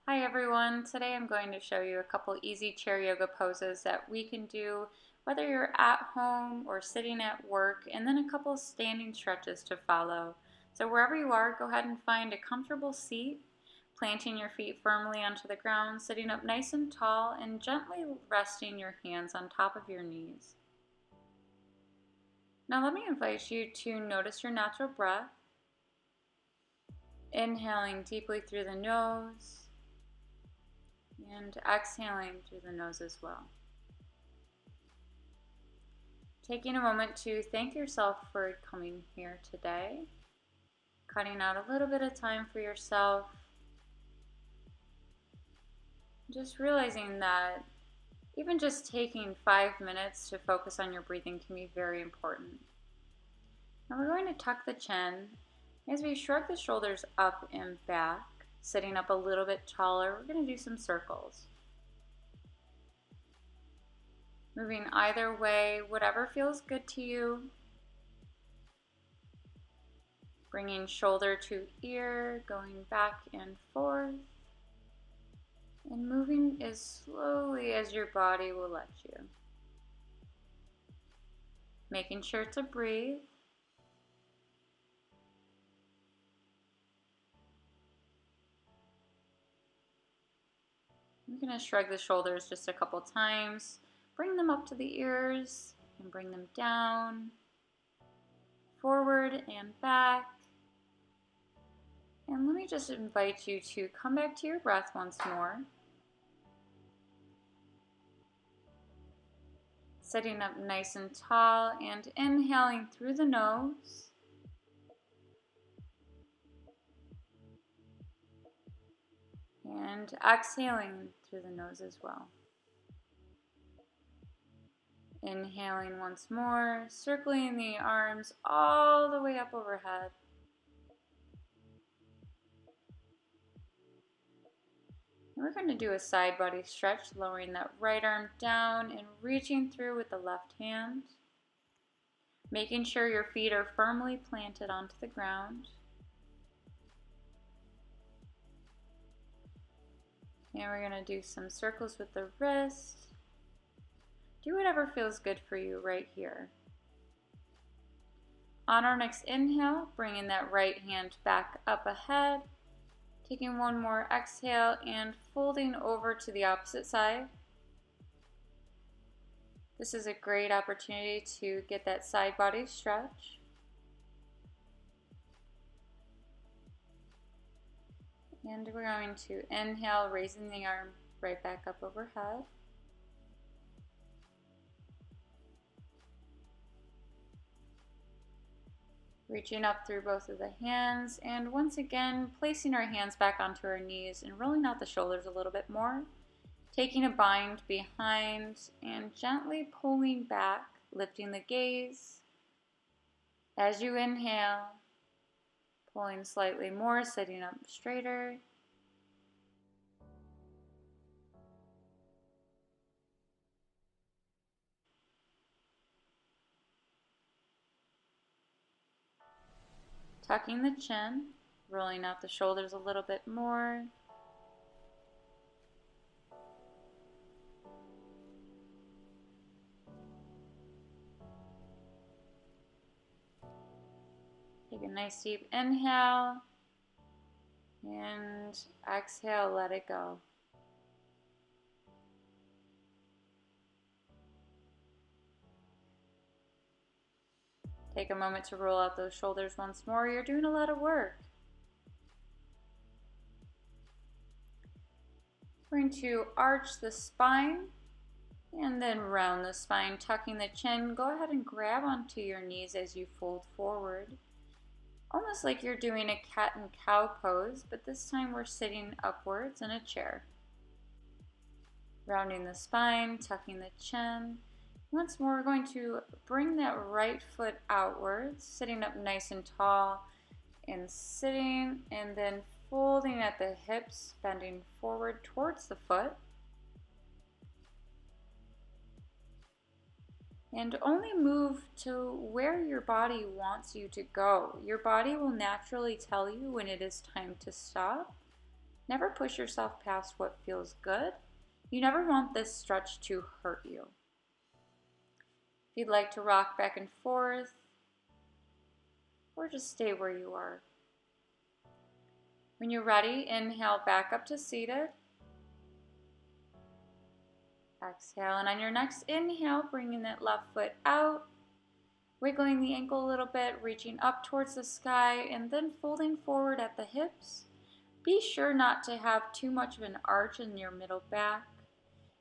Hi everyone, today I'm going to show you a couple easy chair yoga poses that we can do whether you're at home or sitting at work, and then a couple standing stretches to follow. So wherever you are, go ahead and find a comfortable seat, planting your feet firmly onto the ground, sitting up nice and tall, and gently resting your hands on top of your knees. Now let me invite you to notice your natural breath, inhaling deeply through the nose, and exhaling through the nose as well. Taking a moment to thank yourself for coming here today, cutting out a little bit of time for yourself, just realizing that even just taking 5 minutes to focus on your breathing can be very important. Now we're going to tuck the chin as we shrug the shoulders up and back, sitting up a little bit taller. We're going to do some circles. Moving either way, whatever feels good to you. Bringing shoulder to ear, going back and forth, and moving as slowly as your body will let you. Making sure to breathe. You're going to shrug the shoulders just a couple times. Bring them up to the ears and bring them down, forward and back. And let me just invite you to come back to your breath once more. Sitting up nice and tall and inhaling through the nose. And exhaling through the nose as well. Inhaling once more, circling the arms all the way up overhead. And we're going to do a side body stretch, lowering that right arm down and reaching through with the left hand. Making sure your feet are firmly planted onto the ground. And we're going to do some circles with the wrist. Do whatever feels good for you right here. On our next inhale, bringing that right hand back up ahead. Taking one more exhale and folding over to the opposite side. This is a great opportunity to get that side body stretch. And we're going to inhale, raising the arm right back up overhead. Reaching up through both of the hands, and once again placing our hands back onto our knees and rolling out the shoulders a little bit more. Taking a bind behind and gently pulling back, lifting the gaze. As you inhale, pulling slightly more, sitting up straighter. Tucking the chin, rolling out the shoulders a little bit more. Take a nice deep inhale and exhale, let it go. Take a moment to roll out those shoulders once more. You're doing a lot of work. We're going to arch the spine and then round the spine, tucking the chin. Go ahead and grab onto your knees as you fold forward. Almost like you're doing a cat and cow pose, but this time we're sitting upwards in a chair. Rounding the spine, tucking the chin. Once more, we're going to bring that right foot outwards, sitting up nice and tall, and sitting, and then folding at the hips, bending forward towards the foot. And only move to where your body wants you to go. Your body will naturally tell you when it is time to stop. Never push yourself past what feels good. You never want this stretch to hurt you. If you'd like to rock back and forth, or just stay where you are. When you're ready, inhale back up to seated. Exhale, and on your next inhale, bringing that left foot out, wiggling the ankle a little bit, reaching up towards the sky, and then folding forward at the hips. Be sure not to have too much of an arch in your middle back.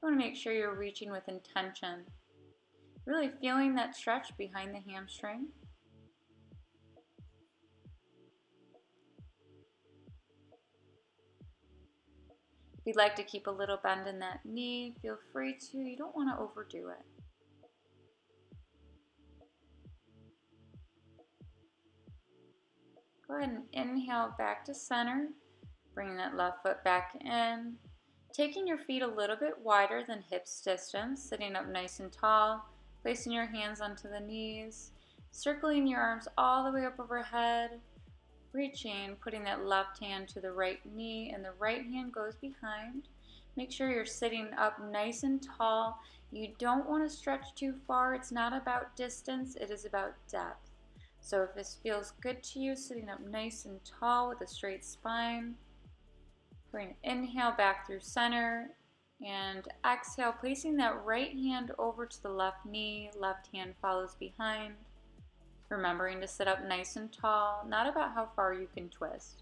You want to make sure you're reaching with intention. Really feeling that stretch behind the hamstring. If you'd like to keep a little bend in that knee, feel free to. You don't want to overdo it. Go ahead and inhale back to center, bringing that left foot back in. Taking your feet a little bit wider than hips distance, sitting up nice and tall, placing your hands onto the knees, circling your arms all the way up overhead, reaching, putting that left hand to the right knee, and the right hand goes behind. Make sure you're sitting up nice and tall. You don't want to stretch too far. It's not about distance, it is about depth. So if this feels good to you, sitting up nice and tall with a straight spine, we're going to inhale back through center and exhale, placing that right hand over to the left knee, left hand follows behind. Remembering to sit up nice and tall, not about how far you can twist.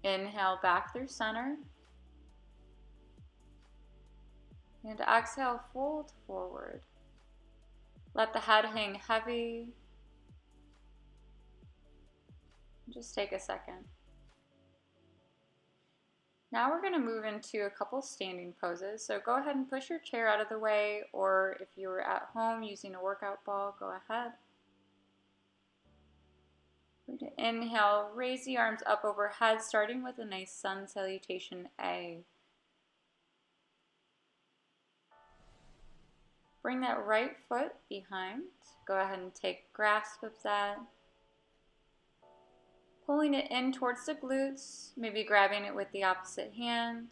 Inhale back through center. And exhale, fold forward. Let the head hang heavy. Just take a second. Now we're going to move into a couple standing poses. So go ahead and push your chair out of the way, or if you were at home using a workout ball, go ahead. We're going to inhale, raise the arms up overhead, starting with a nice sun salutation A. Bring that right foot behind. Go ahead and take grasp of that. Pulling it in towards the glutes, maybe grabbing it with the opposite hand.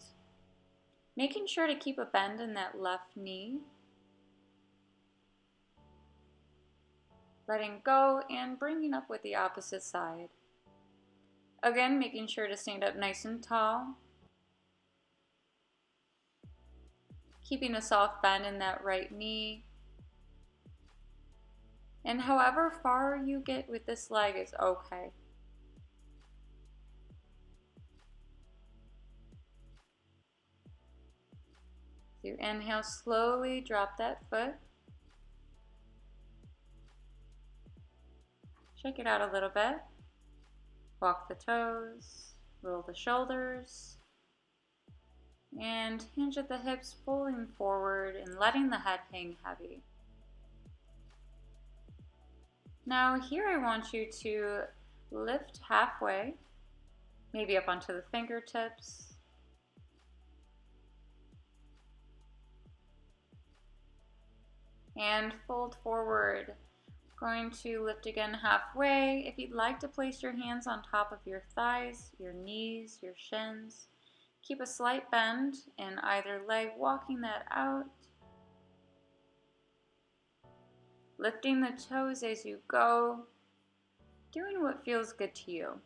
Making sure to keep a bend in that left knee. Letting go and bringing up with the opposite side. Again, making sure to stand up nice and tall. Keeping a soft bend in that right knee. And however far you get with this leg is okay. So you inhale, slowly drop that foot. Shake it out a little bit. Walk the toes, roll the shoulders, and hinge at the hips, pulling forward and letting the head hang heavy. Now here I want you to lift halfway, maybe up onto the fingertips. And fold forward. Going to lift again halfway. If you'd like to place your hands on top of your thighs, your knees, your shins, keep a slight bend in either leg, walking that out. Lifting the toes as you go, doing what feels good to you.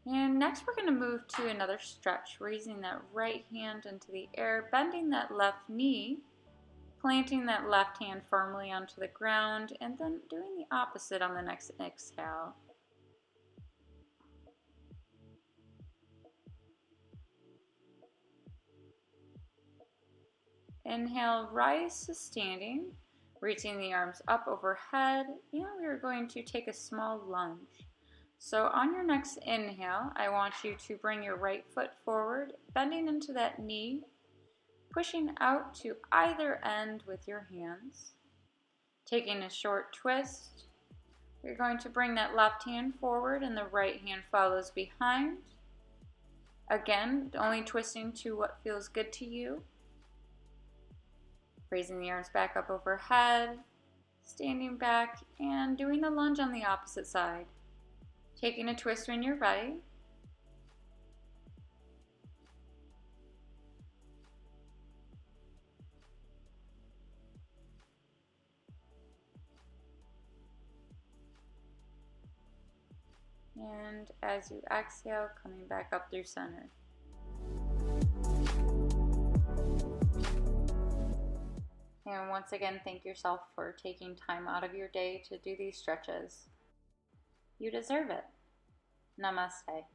And next we're going to move to another stretch, raising that right hand into the air, bending that left knee, planting that left hand firmly onto the ground, and then doing the opposite on the next exhale. Inhale, rise to standing, reaching the arms up overhead, and we are going to take a small lunge. So on your next inhale, I want you to bring your right foot forward, bending into that knee, pushing out to either end with your hands. Taking a short twist, you're going to bring that left hand forward and the right hand follows behind. Again, only twisting to what feels good to you. Raising the arms back up overhead. standing back and doing the lunge on the opposite side. Taking a twist when you're ready. And as you exhale, coming back up through center. And once again, thank yourself for taking time out of your day to do these stretches. You deserve it. Namaste.